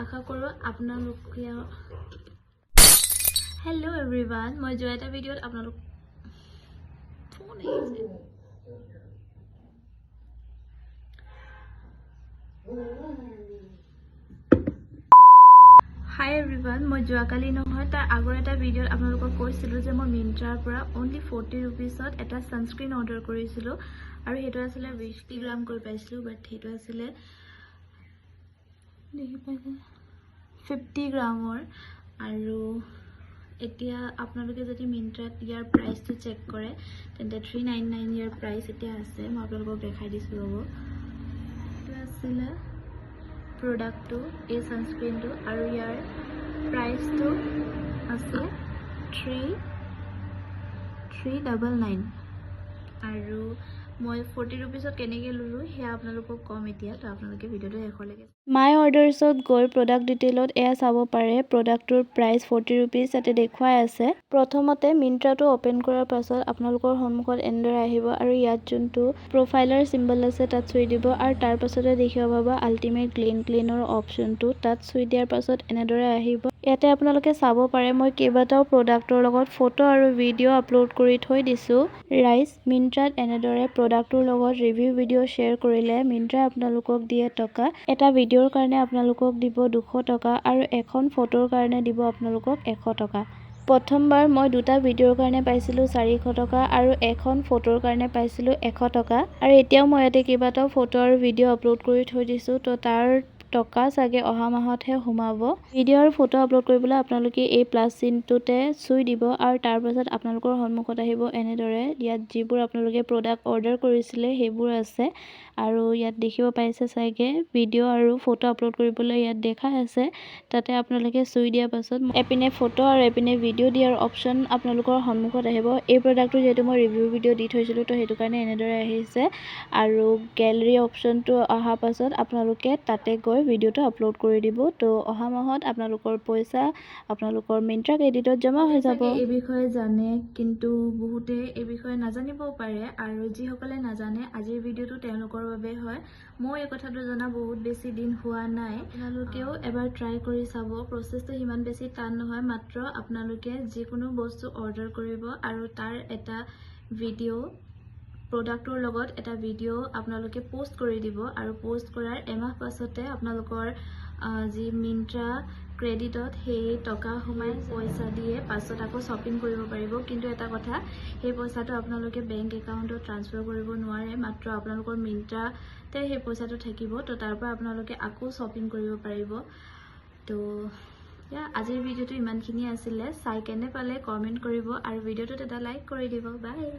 আশা কৰোঁ আপোনালোকে hello' everyone মই যোৱা এটা ভিডিঅ'ত আপোনালোক ফোন আহিছে হাই এভৰিৱান মই যোৱাকালি নহয় তাৰ আগৰ এটা ভিডিঅ'ত আপোনালোকক কৈছিলোঁ যে মই মিন্ত্ৰাৰ পৰা অনলি 40 rupeesত এটা ছানস্ক্ৰীন অৰ্ডাৰ কৰিছিলোঁ আৰু সেইটো আছিলে 20 গ্ৰাম কৰি পাইছিলোঁ বাট সেইটো আছিলে দেখি পাইছে 50 গ্ৰামৰ আৰু এতিয়া আপোনালোকে যদি মিন্ত্ৰাত ইয়াৰ প্ৰাইচটো চেক কৰে তেন্তে 399 ইয়াৰ প্ৰাইচ এতিয়া আছে মই আপোনালোকক দেখাই দিছোঁ ৰ'ব এইটো আছিলে প্ৰডাক্টটো এই ছানস্ক্ৰীনটো আৰু ইয়াৰ প্ৰাইচটো আছে 399 আৰু মই 40 rupeesত কেনেকৈ ল'লোঁ সেয়া আপোনালোকক কম এতিয়া তো আপোনালোকে ভিডিঅ'টো শেষলৈকে মাই অৰ্ডাৰ্ছত গৈ প্ৰডাক্ট ডিটেইলত এয়া চাব পাৰে প্ৰডাক্টটোৰ প্ৰাইচ 40 rupees তাতে দেখুৱাই আছে প্ৰথমতে মিন্ত্ৰাটো অপেন কৰাৰ পাছত আপোনালোকৰ সন্মুখত এনেদৰে আহিব আৰু ইয়াত যোনটো প্ৰফাইলৰ চিম্বল আছে তাত চুই দিব আৰু তাৰ পাছতে দেখিব পাব আল্টিমেট ক্লিনৰ অপশ্যনটো তাত চুই দিয়াৰ পাছত এনেদৰে আহিব ইয়াতে আপোনালোকে চাব পাৰে মই কেইবাটাও প্ৰডাক্টৰ লগত ফটো আৰু ভিডিঅ' আপলোড কৰি থৈ দিছোঁ ৰাইজ মিন্ত্ৰাত এনেদৰে প্ৰডাক্টৰ লগত ৰিভিউ ভিডিঅ' শ্বেয়াৰ কৰিলে মিন্ত্ৰাই আপোনালোকক দিয়ে টকা এটা ভিডিঅ'ৰ কাৰণে আপোনালোকক দিব 200 টকা আৰু এখন ফটোৰ কাৰণে দিব আপোনালোকক 100 টকা প্ৰথমবাৰ মই দুটা ভিডিঅ'ৰ কাৰণে পাইছিলোঁ 400 টকা আৰু এখন ফটোৰ কাৰণে পাইছিলোঁ 100 টকা আৰু এতিয়াও মই ইয়াতে কেইবাটাও ফটো আৰু ভিডিঅ' আপলোড কৰি থৈ দিছোঁ তো তাৰ টকা চাগে অহা মাহতহে সোমাব ভিডিঅ' আৰু ফটো আপলোড কৰিবলৈ আপোনালোকে এই প্লাছ চিনটোতে চুই দিব আৰু তাৰ পাছত আপোনালোকৰ সন্মুখত আহিব এনেদৰে ইয়াত যিবোৰ আপোনালোকে প্ৰডাক্ট অৰ্ডাৰ কৰিছিলে সেইবোৰ আছে আৰু ইয়াত দেখিব পাইছে চাগে ভিডিঅ' আৰু ফটো আপলোড কৰিবলৈ ইয়াত দেখাই আছে তাতে আপোনালোকে চুই দিয়াৰ পাছত এপিনে ফটো আৰু এপিনে ভিডিঅ' দিয়াৰ অপশ্যন আপোনালোকৰ সন্মুখত আহিব এই প্ৰডাক্টটো যিহেতু মই ৰিভিউ ভিডিঅ' দি থৈছিলোঁ তো সেইটো কাৰণে এনেদৰে আহিছে আৰু গেলেৰী অপশ্যনটো অহাৰ পাছত আপোনালোকে তাতে গৈ ভিডিঅ'টো আপলোড কৰি দিব তো অহা মাহত আপোনালোকৰ পইচা আপোনালোকৰ মিন্ত্ৰা ক্ৰেডিটত জমা হৈ যাব এই বিষয়ে জানে কিন্তু বহুতে এই বিষয়ে নাজানিবও পাৰে আৰু যিসকলে নাজানে আজিৰ ভিডিঅ'টো তেওঁলোকৰ বাবে হয় মই এই কথাটো জনা বহুত বেছি দিন হোৱা নাই আপোনালোকেও এবাৰ ট্ৰাই কৰি চাব প্ৰচেছটো সিমান বেছি টান নহয় মাত্ৰ আপোনালোকে যিকোনো বস্তু অৰ্ডাৰ কৰিব আৰু তাৰ এটা ভিডিঅ' প্ৰডাক্টৰ লগত এটা ভিডিঅ' আপোনালোকে পোষ্ট কৰি দিব আৰু পোষ্ট কৰাৰ এমাহ পাছতে আপোনালোকৰ যি মিন্ত্ৰা ক্ৰেডিটত সেই টকা সোমাই পইচা দিয়ে পাছত আকৌ শ্বপিং কৰিব পাৰিব কিন্তু এটা কথা সেই পইচাটো আপোনালোকে বেংক একাউণ্টত ট্ৰান্সফাৰ কৰিব নোৱাৰে মাত্ৰ আপোনালোকৰ মিন্ত্ৰাতে সেই পইচাটো থাকিব তো তাৰ পৰা আপোনালোকে আকৌ শ্বপিং কৰিব পাৰিব তো আজিৰ ভিডিঅ'টো ইমানখিনি আছিলে চাই কেনে পালে কমেণ্ট কৰিব আৰু ভিডিঅ'টোত এটা লাইক কৰি দিব বাই